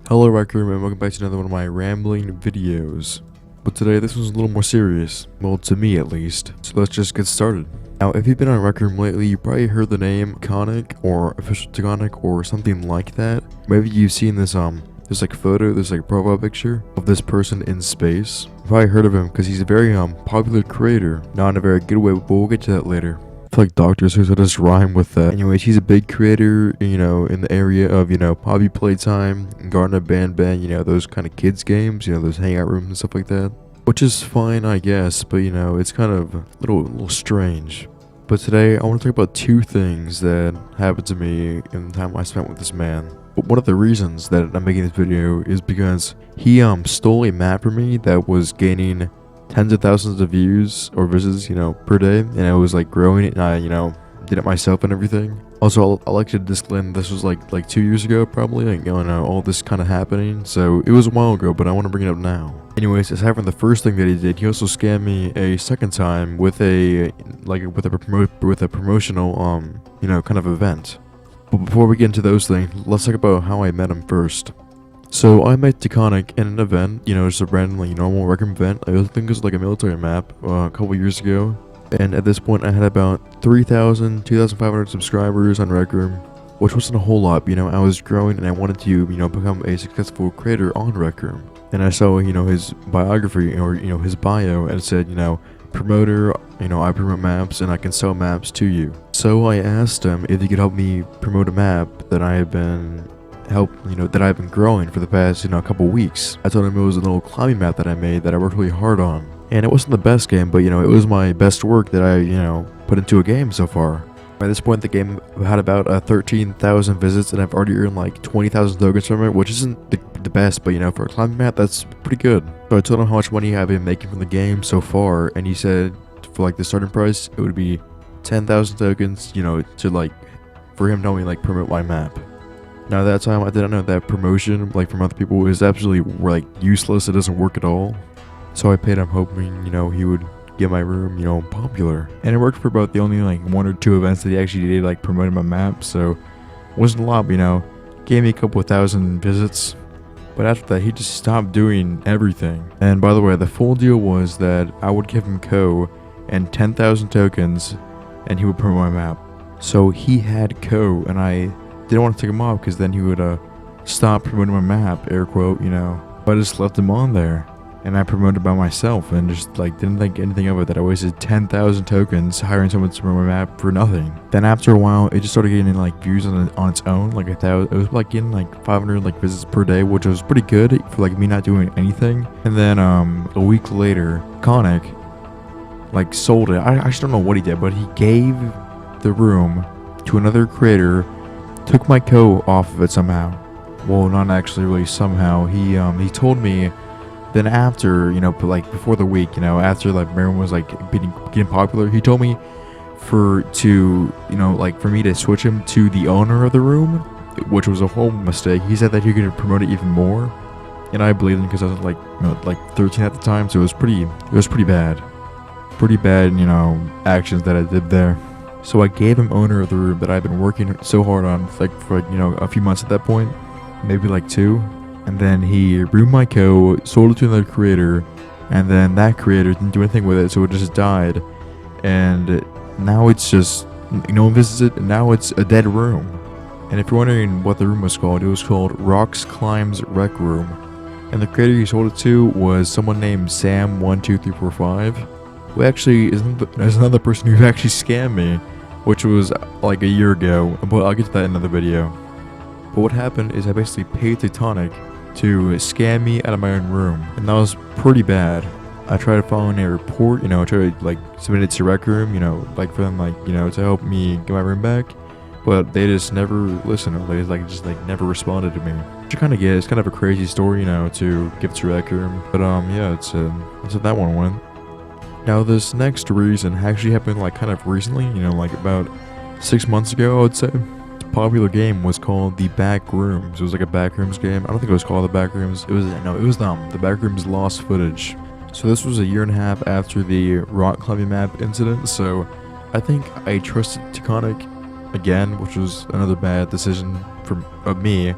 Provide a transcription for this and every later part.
Hello Raccoon and welcome back to another one of my rambling videos. But today this one's a little more serious, well to me at least, so let's just get started. Now if you've been on Rec Room lately, you probably heard the name Taconic or Official Taconic or something like that. Maybe you've seen this there's like photo, there's like profile picture of this person in space. You've probably heard of him because he's a very popular creator, not in a very good way, but we'll get to that later. I feel like Dr. Seuss will just rhyme with that. Anyways, he's a big creator, in the area of, Poppy Playtime, Garden of Banban, those kind of kids games, those hangout rooms and stuff like that. Which is fine, I guess, but, it's kind of a little strange. But today, I want to talk about two things that happened to me in the time I spent with this man. But one of the reasons that I'm making this video is because he, stole a map from me that was gaining tens of thousands of views or visits, per day, and I was like growing it, and I, did it myself and everything. Also, I like to disclaim this was like 2 years ago, probably, all this kind of happening, so it was a while ago, but I want to bring it up now. Anyways, aside from the first thing that he did, he also scammed me a second time with a promotional, kind of event. But before we get into those things, let's talk about how I met him first. So I met Taconic in an event, just a random, normal Rec Room event. I think it was like a military map a couple years ago. And at this point I had about 2,500 subscribers on Rec Room, which wasn't a whole lot, I was growing and I wanted to, become a successful creator on Rec Room. And I saw, his biography or, his bio, and it said, promoter, I promote maps and I can sell maps to you. So I asked him if he could help me promote a map that I have been that I've been growing for the past, couple weeks. I told him it was a little climbing map that I made that I worked really hard on. And it wasn't the best game, but, it was my best work that I, put into a game so far. At this point, the game had about 13,000 visits, and I've already earned like 20,000 tokens from it, which isn't the best, but, for a climbing map, that's pretty good. So I told him how much money I've been making from the game so far, and he said for like the starting price, it would be 10,000 tokens, for him to help me promote my map. Now at that time, I didn't know that promotion, from other people, is absolutely, useless. It doesn't work at all. So I paid him hoping, he would get my room, popular. And it worked for about the only, 1 or 2 events that he actually did, promoting my map. So it wasn't a lot, gave me a couple of thousand visits. But after that, he just stopped doing everything. And by the way, the full deal was that I would give him Co and 10,000 tokens, and he would promote my map. So he had Co, and I didn't want to take him off because then he would stop promoting my map, air quote, But I just left him on there, and I promoted by myself and just didn't think anything of it, that I wasted 10,000 tokens hiring someone to promote my map for nothing. Then after a while, it just started getting views on its own. It was getting 500 visits per day, which was pretty good for me not doing anything. And then a week later, Taconic sold it. I actually don't know what he did, but he gave the room to another creator. Took my Co off of it somehow. Well, not actually really somehow. He told me then after, before the week, after Marin was getting popular, he told me for me to switch him to the owner of the room, which was a whole mistake. He said that he could promote it even more, and I believed him because I was 13 at the time, so it was pretty bad. Pretty bad, actions that I did there. So I gave him owner of the room that I've been working so hard on for a few months at that point, maybe 2. And then he ruined my Co, sold it to another creator, and then that creator didn't do anything with it, so it just died. And now it's just, no one visits it, and now it's a dead room. And if you're wondering what the room was called, it was called Rocks Climbs Rec Room. And the creator he sold it to was someone named Sam12345, who actually is another person who actually scammed me, which was a year ago, but I'll get to that in another video. But what happened is I basically paid Taconic to scam me out of my own room, and that was pretty bad. I tried filing a report, I tried to submit it to Rec Room, for them to help me get my room back, but they just never listened, or they just never responded to me. Which I kind of get. It's kind of a crazy story, to give to Rec Room, but yeah, that's how that one went. Now this next reason actually happened kind of recently, about 6 months ago, I would say. The popular game was called The Backrooms. It was a Backrooms game. I don't think it was called The Backrooms. It was The Backrooms Lost Footage. So this was a year and a half after the rock climbing map incident, so I think I trusted Taconic again, which was another bad decision of me.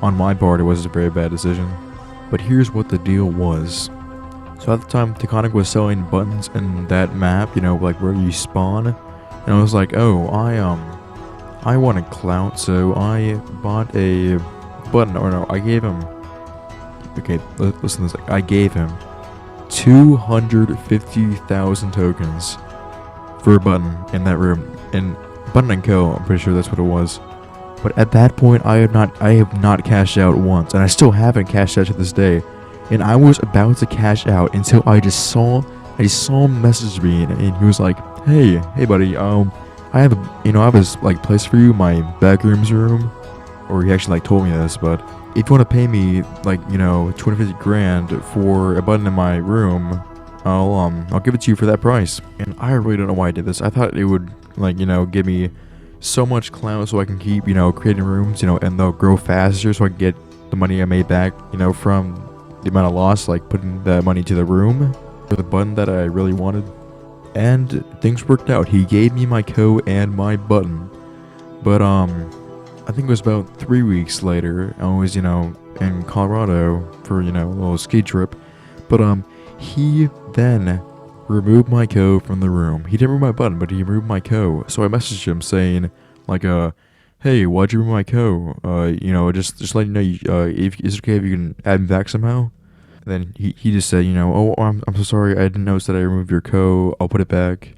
on my part, it was a very bad decision. But here's what the deal was. So at the time, Taconic was selling buttons in that map, you know, like where you spawn. And I was like, oh, I wanted clout, so I bought a button, or no, I gave him, okay, listen to this, I gave him 250,000 tokens for a button in that room, and Button & Co., I'm pretty sure that's what it was. But at that point, I have not cashed out once, and I still haven't cashed out to this day. And I was about to cash out until I saw him message me, and he was like, hey buddy, I have this like place for you, my backrooms room. Or he actually like told me this, but if you want to pay me like, 250 grand for a button in my room, I'll give it to you for that price. And I really don't know why I did this. I thought it would like, give me so much clout so I can keep, creating rooms, and they'll grow faster so I can get the money I made back, from the amount of loss, like putting the money to the room for the button that I really wanted. And things worked out. He gave me my code and my button. But I think it was about 3 weeks later, I was, in Colorado for, a little ski trip. But he then removed my code from the room. He didn't remove my button, but he removed my code. So I messaged him saying, like, hey, why'd you remove my code? Just letting you know, if it's okay if you can add me back somehow. And then he just said, oh, I'm so sorry, I didn't notice that I removed your code. I'll put it back.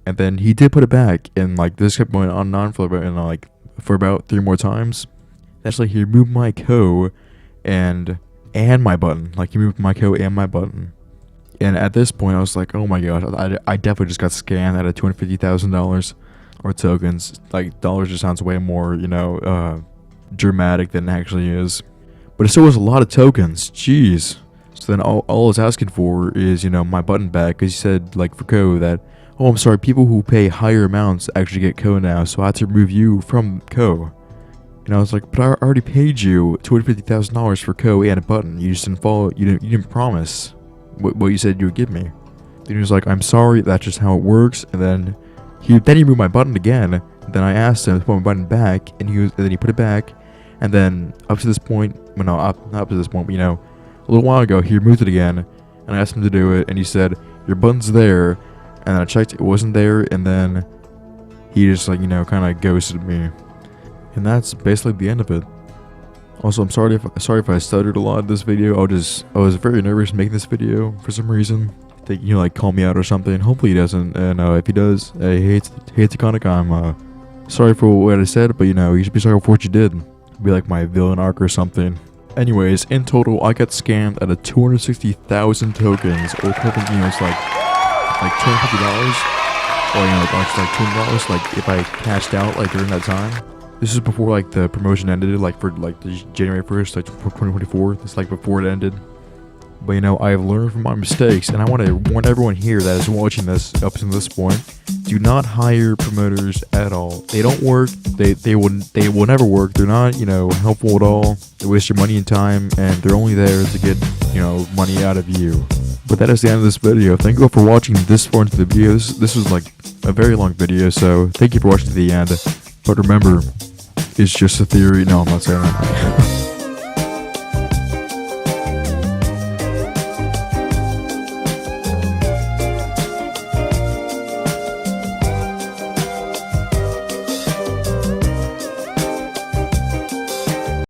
And then he did put it back, and like this kept going on and on for about 3 more times. Actually, he removed my code and my button. Like he removed my code and my button. And at this point, I was like, oh my gosh, I definitely just got scammed out of $250,000 or tokens. Like, dollars just sounds way more, dramatic than it actually is. But it still was a lot of tokens. Jeez. So then all I was asking for is, my button back. Because he said, like, for code that, oh, I'm sorry, people who pay higher amounts actually get code now. So I had to remove you from code. And I was like, but I already paid you $250,000 for code and a button. You just didn't follow, you didn't promise what you said you would give me. Then he was like, I'm sorry, that's just how it works. And then he removed my button again. Then I asked him to put my button back, and then he put it back. And then up to this point, well, no, not up to this point, but a little while ago, he removed it again, and I asked him to do it, and he said, your button's there. And then I checked, it wasn't there, and then he just like, kind of ghosted me. And that's basically the end of it. Also, I'm sorry if I stuttered a lot in this video. I was very nervous making this video for some reason. I think like call me out or something. Hopefully he doesn't. And if he does, he hates Taconic. I'm sorry for what I said, but you should be sorry for what you did. Be like my villain arc or something. Anyways, in total, I got scammed out of 260,000 tokens, or equivalent, it's like $250, or like $200, like if I cashed out like during that time. This is before like the promotion ended, like for like the January 1st, like 2024. This like before it ended. But I have learned from my mistakes, and I want to warn everyone here that is watching this up to this point: do not hire promoters at all. They don't work. They will never work. They're not helpful at all. They waste your money and time, and they're only there to get money out of you. But that is the end of this video. Thank you all for watching this far into the video. This was like a very long video, so thank you for watching to the end. But remember, it's just a theory. No, I'm not saying that.